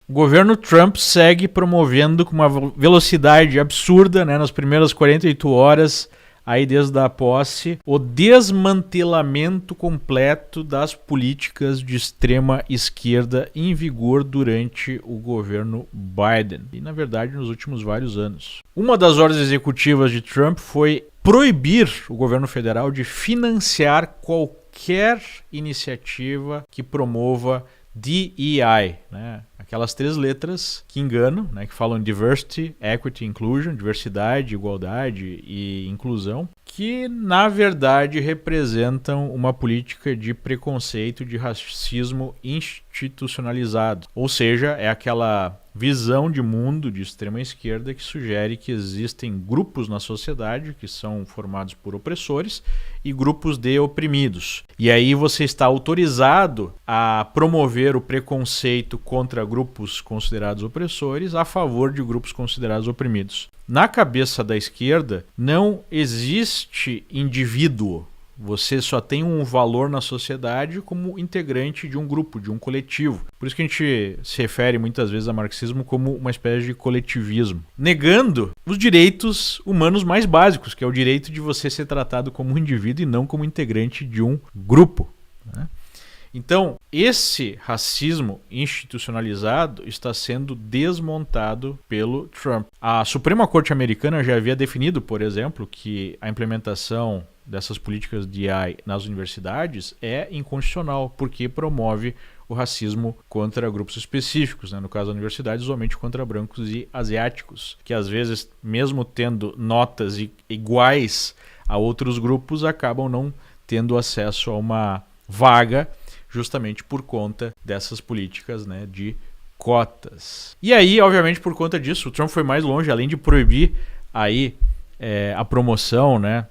O governo Trump segue promovendo com uma velocidade absurda, né, nas primeiras 48 horas, aí desde a posse, o desmantelamento completo das políticas de extrema esquerda em vigor durante o governo Biden e, na verdade, nos últimos vários anos. Uma das ordens executivas de Trump foi proibir o governo federal de financiar qualquer iniciativa que promova DEI, né? Aquelas 3 letras que enganam, né? Que falam Diversity, Equity, Inclusion, diversidade, igualdade e inclusão, que na verdade representam uma política de preconceito, de racismo institucionalizado. Ou seja, é aquela visão de mundo de extrema esquerda que sugere que existem grupos na sociedade que são formados por opressores e grupos de oprimidos. E aí você está autorizado a promover o preconceito contra grupos considerados opressores a favor de grupos considerados oprimidos. Na cabeça da esquerda não existe indivíduo. Você só tem um valor na sociedade como integrante de um grupo, de um coletivo. Por isso que a gente se refere muitas vezes ao marxismo como uma espécie de coletivismo, negando os direitos humanos mais básicos, que é o direito de você ser tratado como um indivíduo e não como integrante de um grupo, né? Então, esse racismo institucionalizado está sendo desmontado pelo Trump. A Suprema Corte Americana já havia definido, por exemplo, que a implementação dessas políticas de AI nas universidades é inconstitucional, porque promove o racismo contra grupos específicos, né? No caso da universidade, usualmente contra brancos e asiáticos, que às vezes, mesmo tendo notas iguais a outros grupos, acabam não tendo acesso a uma vaga, justamente por conta dessas políticas, né, de cotas. E aí, obviamente, por conta disso, o Trump foi mais longe, além de proibir aí a promoção, né,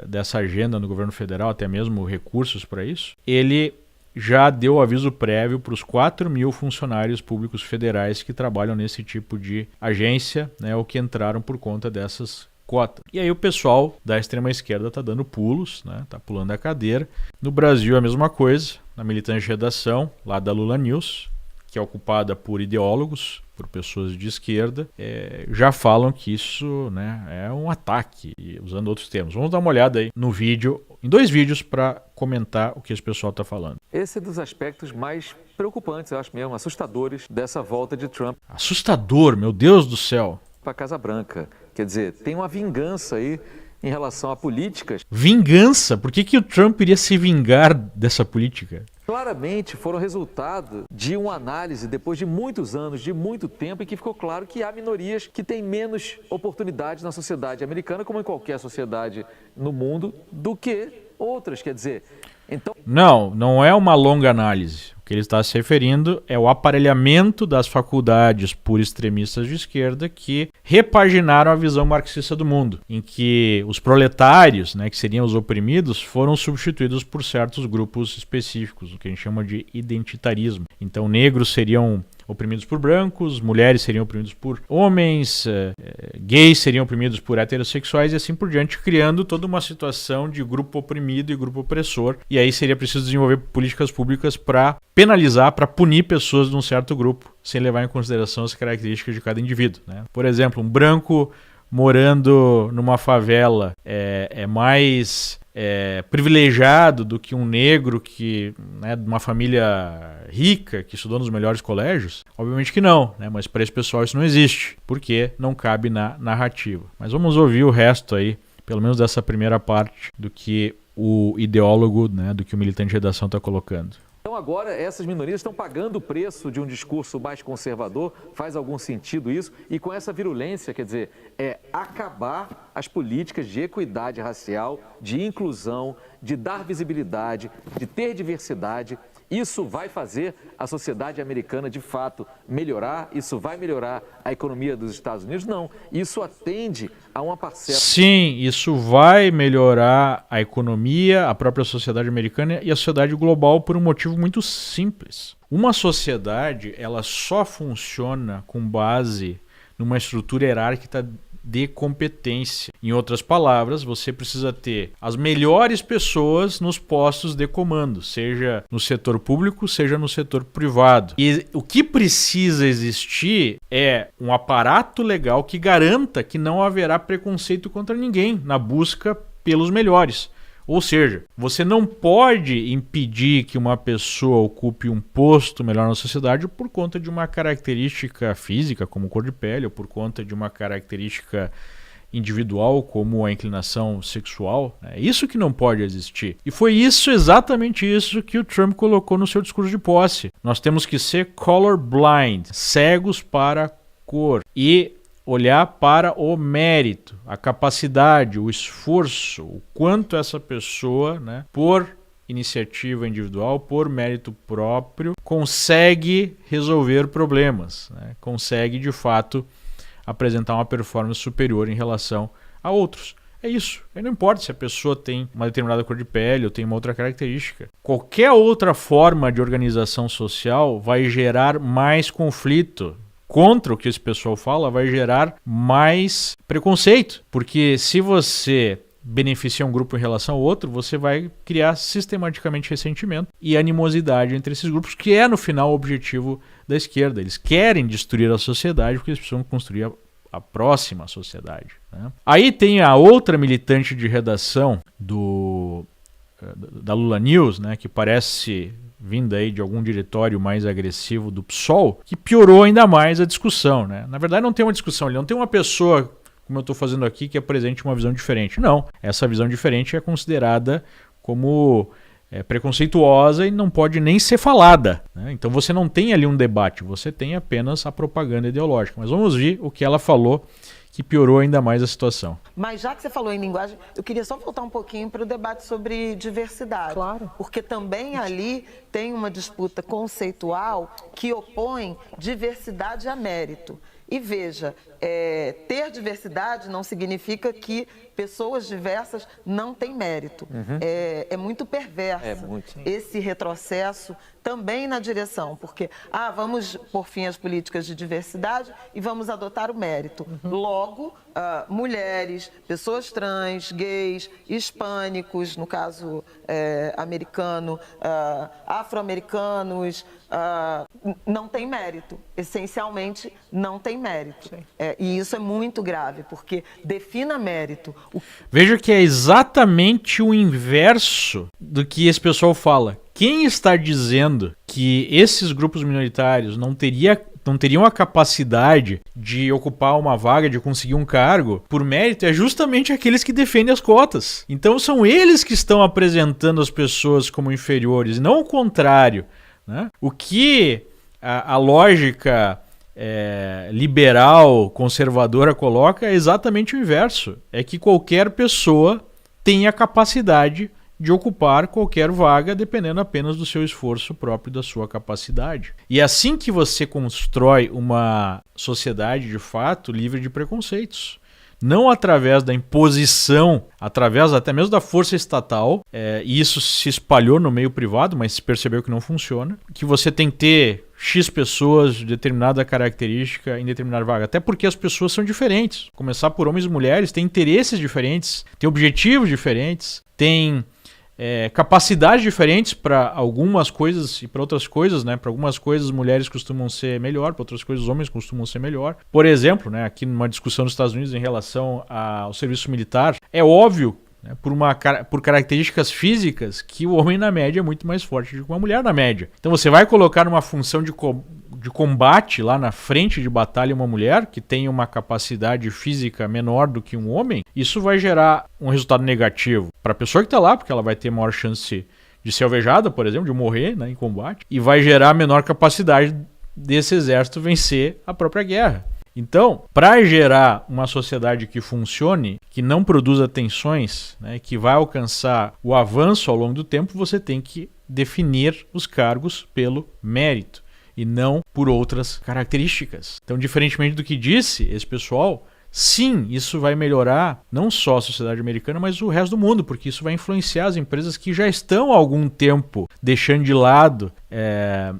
dessa agenda no governo federal, até mesmo recursos para isso, ele já deu aviso prévio para os 4.000 funcionários públicos federais que trabalham nesse tipo de agência, né, ou que entraram por conta dessas cotas. E aí o pessoal da extrema esquerda está dando pulos, né, tá pulando a cadeira. No Brasil é a mesma coisa, na militante redação lá da Lula News, que é ocupada por ideólogos, por pessoas de esquerda, já falam que isso, né, é um ataque, usando outros termos. Vamos dar uma olhada aí no vídeo, em 2 vídeos, para comentar o que esse pessoal está falando. Esse é dos aspectos mais preocupantes, eu acho mesmo, assustadores dessa volta de Trump. Assustador, meu Deus do céu. Para a Casa Branca. Quer dizer, tem uma vingança aí em relação a políticas. Vingança? Por que o Trump iria se vingar dessa política? Claramente foram resultado de uma análise depois de muitos anos, de muito tempo, em que ficou claro que há minorias que têm menos oportunidades na sociedade americana, como em qualquer sociedade no mundo, do que outras. Quer dizer, então... Não é uma longa análise. O que ele está se referindo é o aparelhamento das faculdades por extremistas de esquerda que repaginaram a visão marxista do mundo, em que os proletários, né, que seriam os oprimidos, foram substituídos por certos grupos específicos, o que a gente chama de identitarismo. Então, negros seriam oprimidos por brancos, mulheres seriam oprimidos por homens, gays seriam oprimidos por heterossexuais e assim por diante, criando toda uma situação de grupo oprimido e grupo opressor. E aí seria preciso desenvolver políticas públicas para penalizar, para punir pessoas de um certo grupo, sem levar em consideração as características de cada indivíduo, né? Por exemplo, um branco morando numa favela é mais privilegiado do que um negro que, né, de uma família rica, que estudou nos melhores colégios? Obviamente que não, né? Mas para esse pessoal isso não existe, porque não cabe na narrativa. Mas vamos ouvir o resto aí, pelo menos dessa primeira parte, do que o ideólogo, né, do que o militante de redação está colocando. Então agora essas minorias estão pagando o preço de um discurso mais conservador, faz algum sentido isso? E com essa virulência, quer dizer, acabar as políticas de equidade racial, de inclusão, de dar visibilidade, de ter diversidade. Isso vai fazer a sociedade americana, de fato, melhorar? Isso vai melhorar a economia dos Estados Unidos? Não. Isso atende a uma parcela... Sim, isso vai melhorar a economia, a própria sociedade americana e a sociedade global por um motivo muito simples. Uma sociedade, ela só funciona com base numa estrutura hierárquica de competência. Em outras palavras, você precisa ter as melhores pessoas nos postos de comando, seja no setor público, seja no setor privado. E o que precisa existir é um aparato legal que garanta que não haverá preconceito contra ninguém na busca pelos melhores. Ou seja, você não pode impedir que uma pessoa ocupe um posto melhor na sociedade por conta de uma característica física, como cor de pele, ou por conta de uma característica individual, como a inclinação sexual. É isso que não pode existir. E foi exatamente isso que o Trump colocou no seu discurso de posse. Nós temos que ser colorblind, cegos para cor. E olhar para o mérito, a capacidade, o esforço, o quanto essa pessoa, né, por iniciativa individual, por mérito próprio, consegue resolver problemas, né, consegue de fato apresentar uma performance superior em relação a outros. É isso. Aí não importa se a pessoa tem uma determinada cor de pele ou tem uma outra característica. Qualquer outra forma de organização social vai gerar mais conflito. Contra o que esse pessoal fala, vai gerar mais preconceito. Porque se você beneficia um grupo em relação ao outro, você vai criar sistematicamente ressentimento e animosidade entre esses grupos, que é no final o objetivo da esquerda. Eles querem destruir a sociedade porque eles precisam construir a próxima sociedade, né? Aí tem a outra militante de redação da Lula News, né, que parece vinda aí de algum diretório mais agressivo do PSOL, que piorou ainda mais a discussão, né? Na verdade não tem uma discussão, ele não tem uma pessoa, como eu estou fazendo aqui, que apresente uma visão diferente. Não, essa visão diferente é considerada como preconceituosa e não pode nem ser falada, né? Então você não tem ali um debate, você tem apenas a propaganda ideológica. Mas vamos ver o que ela falou, que piorou ainda mais a situação. Mas já que você falou em linguagem, eu queria só voltar um pouquinho para o debate sobre diversidade. Claro. Porque também ali tem uma disputa conceitual que opõe diversidade a mérito. E veja, ter diversidade não significa que pessoas diversas não têm mérito. Uhum. É muito perverso esse retrocesso também na direção, porque vamos pôr fim às políticas de diversidade e vamos adotar o mérito. Uhum. Logo, mulheres, pessoas trans, gays, hispânicos, no caso americano, afro-americanos, não tem mérito. Essencialmente, não tem mérito. E isso é muito grave, porque defina mérito. Veja que é exatamente o inverso do que esse pessoal fala. Quem está dizendo que esses grupos minoritários não teriam a capacidade de ocupar uma vaga, de conseguir um cargo, por mérito, é justamente aqueles que defendem as cotas. Então são eles que estão apresentando as pessoas como inferiores, e não o contrário, né? O que a lógica liberal, conservadora coloca é exatamente o inverso. É que qualquer pessoa tem a capacidade de ocupar qualquer vaga, dependendo apenas do seu esforço próprio e da sua capacidade. E é assim que você constrói uma sociedade, de fato, livre de preconceitos. Não através da imposição, através até mesmo da força estatal, e isso se espalhou no meio privado, mas se percebeu que não funciona, que você tem que ter X pessoas de determinada característica em determinada vaga. Até porque as pessoas são diferentes. Começar por homens e mulheres, têm interesses diferentes, têm objetivos diferentes, têm capacidades diferentes para algumas coisas e para outras coisas, né? Para algumas coisas mulheres costumam ser melhor, para outras coisas homens costumam ser melhor. Por exemplo, né, aqui numa discussão nos Estados Unidos em relação ao serviço militar, é óbvio, né, por características físicas, que o homem na média é muito mais forte do que uma mulher na média. Então você vai colocar numa função de combate lá na frente de batalha uma mulher que tem uma capacidade física menor do que um homem, isso vai gerar um resultado negativo para a pessoa que está lá, porque ela vai ter maior chance de ser alvejada, por exemplo, de morrer, né, em combate, e vai gerar menor capacidade desse exército vencer a própria guerra. Então, para gerar uma sociedade que funcione, que não produza tensões, né, que vai alcançar o avanço ao longo do tempo, você tem que definir os cargos pelo mérito e não por outras características. Então, diferentemente do que disse esse pessoal, sim, isso vai melhorar não só a sociedade americana, mas o resto do mundo, porque isso vai influenciar as empresas que já estão há algum tempo deixando de lado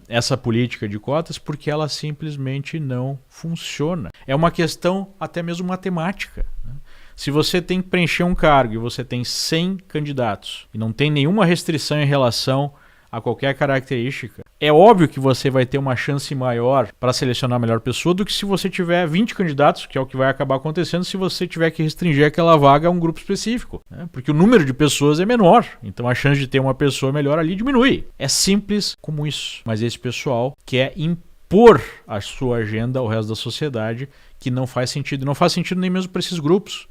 essa política de cotas, porque ela simplesmente não funciona. É uma questão até mesmo matemática, né? Se você tem que preencher um cargo e você tem 100 candidatos e não tem nenhuma restrição em relação a qualquer característica, é óbvio que você vai ter uma chance maior para selecionar a melhor pessoa do que se você tiver 20 candidatos, que é o que vai acabar acontecendo se você tiver que restringir aquela vaga a um grupo específico, né? Porque o número de pessoas é menor, então a chance de ter uma pessoa melhor ali diminui. É simples como isso, mas esse pessoal quer impor a sua agenda ao resto da sociedade, que não faz sentido. Não faz sentido nem mesmo para esses grupos.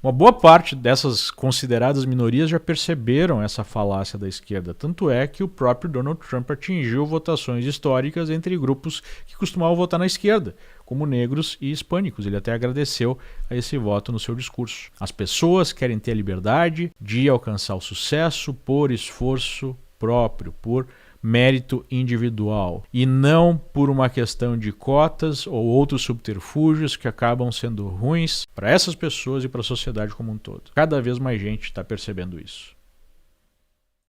Uma boa parte dessas consideradas minorias já perceberam essa falácia da esquerda. Tanto é que o próprio Donald Trump atingiu votações históricas entre grupos que costumavam votar na esquerda, como negros e hispânicos. Ele até agradeceu a esse voto no seu discurso. As pessoas querem ter a liberdade de alcançar o sucesso por esforço próprio, por mérito individual, e não por uma questão de cotas ou outros subterfúgios que acabam sendo ruins para essas pessoas e para a sociedade como um todo. Cada vez mais gente está percebendo isso.